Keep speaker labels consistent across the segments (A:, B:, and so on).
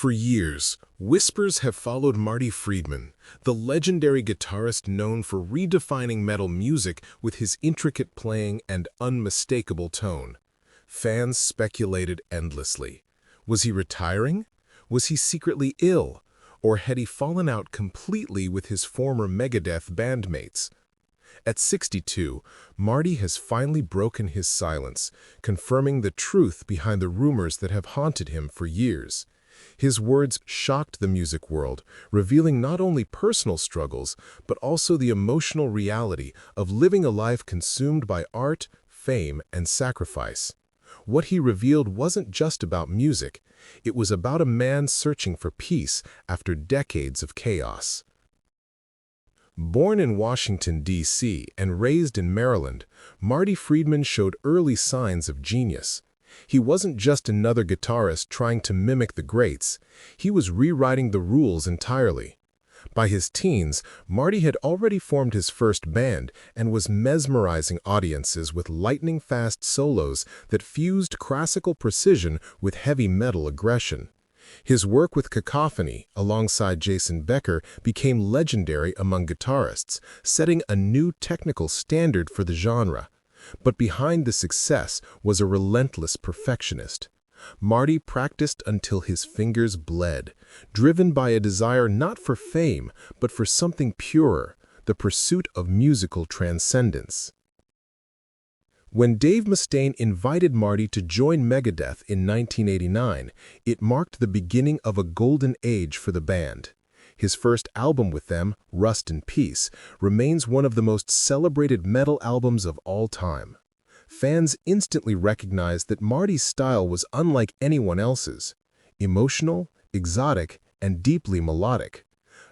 A: For years, whispers have followed Marty Friedman, the legendary guitarist known for redefining metal music with his intricate playing and unmistakable tone. Fans speculated endlessly. Was he retiring? Was he secretly ill? Or had he fallen out completely with his former Megadeth bandmates? At 62, Marty has finally broken his silence, confirming the truth behind the rumors that have haunted him for years. His words shocked the music world, revealing not only personal struggles, but also the emotional reality of living a life consumed by art, fame, and sacrifice. What he revealed wasn't just about music, it was about a man searching for peace after decades of chaos. Born in Washington, D.C. and raised in Maryland, Marty Friedman showed early signs of genius. He wasn't just another guitarist trying to mimic the greats, he was rewriting the rules entirely. By his teens, Marty had already formed his first band and was mesmerizing audiences with lightning-fast solos that fused classical precision with heavy metal aggression. His work with Cacophony, alongside Jason Becker, became legendary among guitarists, setting a new technical standard for the genre. But behind the success was a relentless perfectionist. Marty practiced until his fingers bled, driven by a desire not for fame, but for something purer, the pursuit of musical transcendence. When Dave Mustaine invited Marty to join Megadeth in 1989, it marked the beginning of a golden age for the band. His first album with them, Rust in Peace, remains one of the most celebrated metal albums of all time. Fans instantly recognized that Marty's style was unlike anyone else's, emotional, exotic, and deeply melodic.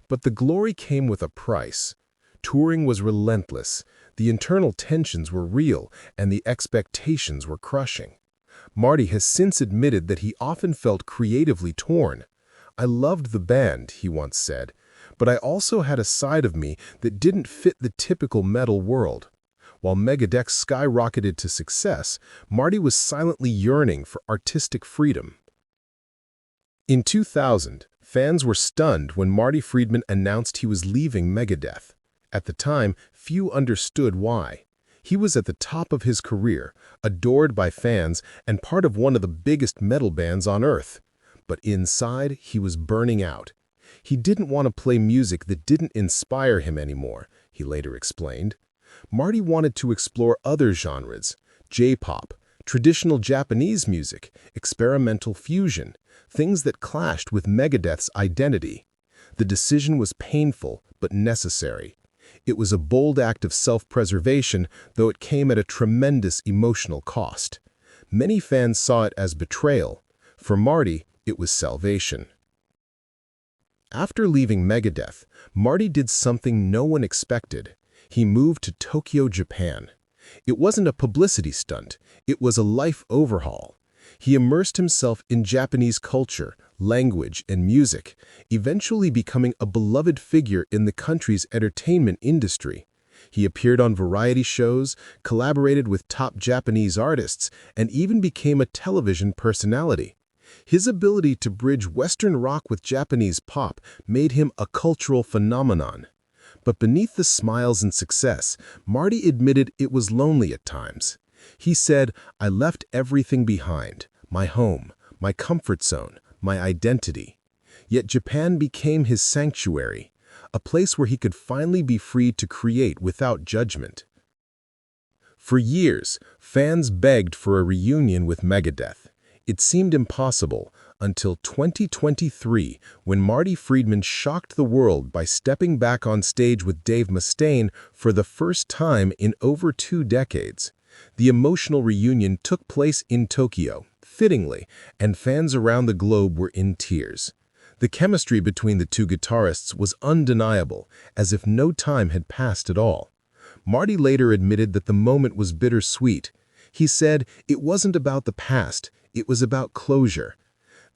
A: But the glory came with a price. Touring was relentless, the internal tensions were real, and the expectations were crushing. Marty has since admitted that he often felt creatively torn. "I loved the band," he once said, "but I also had a side of me that didn't fit the typical metal world." While Megadeth skyrocketed to success, Marty was silently yearning for artistic freedom. In 2000, fans were stunned when Marty Friedman announced he was leaving Megadeth. At the time, few understood why. He was at the top of his career, adored by fans, and part of one of the biggest metal bands on earth. But inside, he was burning out. He didn't want to play music that didn't inspire him anymore, he later explained. Marty wanted to explore other genres, J-pop, traditional Japanese music, experimental fusion, things that clashed with Megadeth's identity. The decision was painful, but necessary. It was a bold act of self-preservation, though it came at a tremendous emotional cost. Many fans saw it as betrayal. For Marty, it was salvation. After leaving Megadeth, Marty did something no one expected. He moved to Tokyo, Japan. It wasn't a publicity stunt, it was a life overhaul. He immersed himself in Japanese culture, language, and music, eventually becoming a beloved figure in the country's entertainment industry. He appeared on variety shows, collaborated with top Japanese artists, and even became a television personality. His ability to bridge Western rock with Japanese pop made him a cultural phenomenon. But beneath the smiles and success, Marty admitted it was lonely at times. He said, "I left everything behind, my home, my comfort zone, my identity." Yet Japan became his sanctuary, a place where he could finally be free to create without judgment. For years, fans begged for a reunion with Megadeth. It seemed impossible until 2023, when Marty Friedman shocked the world by stepping back on stage with Dave Mustaine for the first time in over 2 decades. The emotional reunion took place in Tokyo, fittingly, and fans around the globe were in tears. The chemistry between the two guitarists was undeniable, as if no time had passed at all. Marty later admitted that the moment was bittersweet. He said, "It wasn't about the past, it was about closure."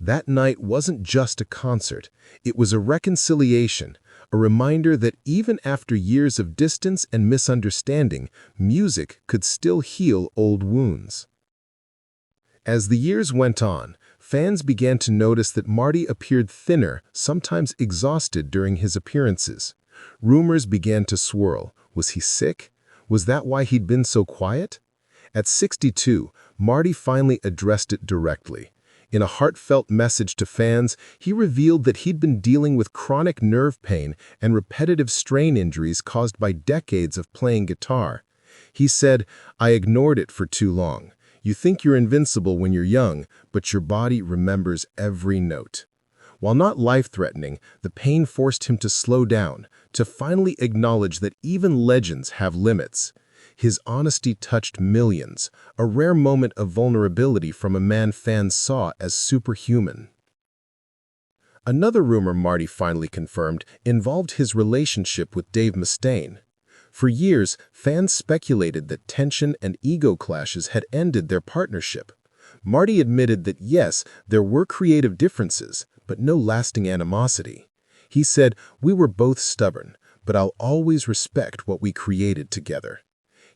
A: That night wasn't just a concert, it was a reconciliation, a reminder that even after years of distance and misunderstanding, music could still heal old wounds. As the years went on, fans began to notice that Marty appeared thinner, sometimes exhausted during his appearances. Rumors began to swirl. Was he sick? Was that why he'd been so quiet? At 62, Marty finally addressed it directly. In a heartfelt message to fans, he revealed that he'd been dealing with chronic nerve pain and repetitive strain injuries caused by decades of playing guitar. He said, "I ignored it for too long. You think you're invincible when you're young, but your body remembers every note." While not life-threatening, the pain forced him to slow down, to finally acknowledge that even legends have limits. His honesty touched millions, a rare moment of vulnerability from a man fans saw as superhuman. Another rumor Marty finally confirmed involved his relationship with Dave Mustaine. For years, fans speculated that tension and ego clashes had ended their partnership. Marty admitted that yes, there were creative differences, but no lasting animosity. He said, "We were both stubborn, but I'll always respect what we created together."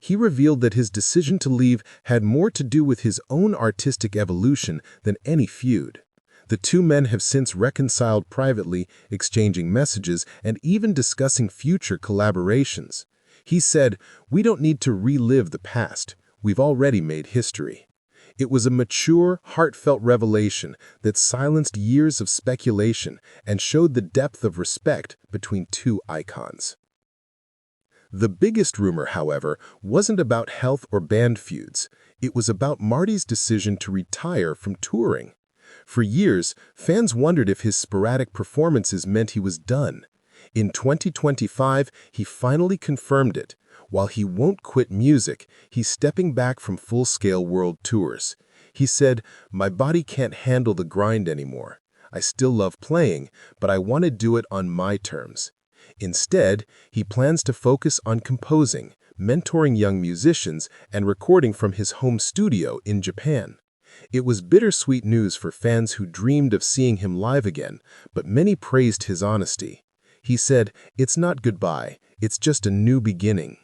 A: He revealed that his decision to leave had more to do with his own artistic evolution than any feud. The two men have since reconciled privately, exchanging messages and even discussing future collaborations. He said, "We don't need to relive the past. We've already made history." It was a mature, heartfelt revelation that silenced years of speculation and showed the depth of respect between two icons. The biggest rumor, however, wasn't about health or band feuds. It was about Marty's decision to retire from touring. For years, fans wondered if his sporadic performances meant he was done. In 2025, he finally confirmed it. While he won't quit music, he's stepping back from full-scale world tours. He said, "My body can't handle the grind anymore. I still love playing, but I want to do it on my terms." Instead, he plans to focus on composing, mentoring young musicians, and recording from his home studio in Japan. It was bittersweet news for fans who dreamed of seeing him live again, but many praised his honesty. He said, "It's not goodbye, it's just a new beginning."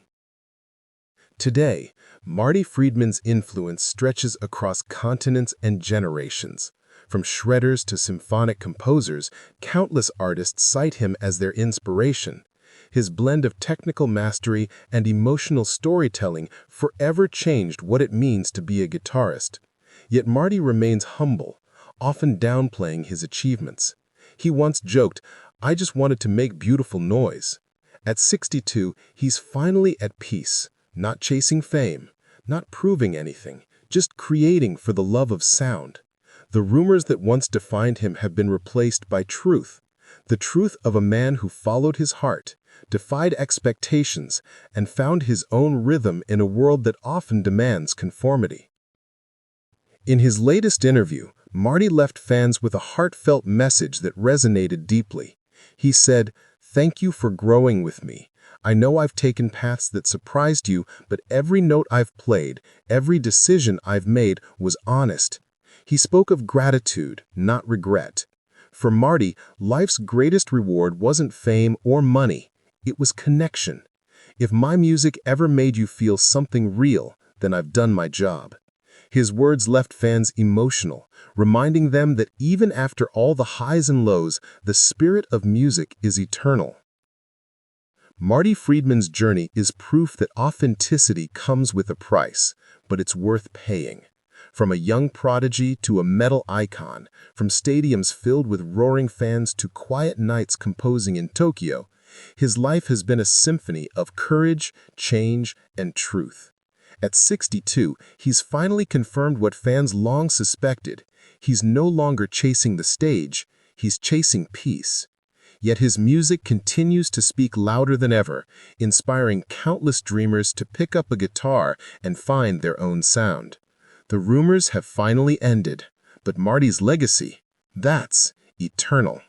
A: Today, Marty Friedman's influence stretches across continents and generations. From shredders to symphonic composers, countless artists cite him as their inspiration. His blend of technical mastery and emotional storytelling forever changed what it means to be a guitarist. Yet Marty remains humble, often downplaying his achievements. He once joked, "I just wanted to make beautiful noise." At 62, he's finally at peace, not chasing fame, not proving anything, just creating for the love of sound. The rumors that once defined him have been replaced by truth, the truth of a man who followed his heart, defied expectations, and found his own rhythm in a world that often demands conformity. In his latest interview, Marty left fans with a heartfelt message that resonated deeply. He said, "Thank you for growing with me. I know I've taken paths that surprised you, but every note I've played, every decision I've made was honest." He spoke of gratitude, not regret. For Marty, life's greatest reward wasn't fame or money. It was connection. "If my music ever made you feel something real, then I've done my job." His words left fans emotional, reminding them that even after all the highs and lows, the spirit of music is eternal. Marty Friedman's journey is proof that authenticity comes with a price, but it's worth paying. From a young prodigy to a metal icon, from stadiums filled with roaring fans to quiet nights composing in Tokyo, his life has been a symphony of courage, change, and truth. At 62, he's finally confirmed what fans long suspected. He's no longer chasing the stage, he's chasing peace. Yet his music continues to speak louder than ever, inspiring countless dreamers to pick up a guitar and find their own sound. The rumors have finally ended, but Marty's legacy, that's eternal.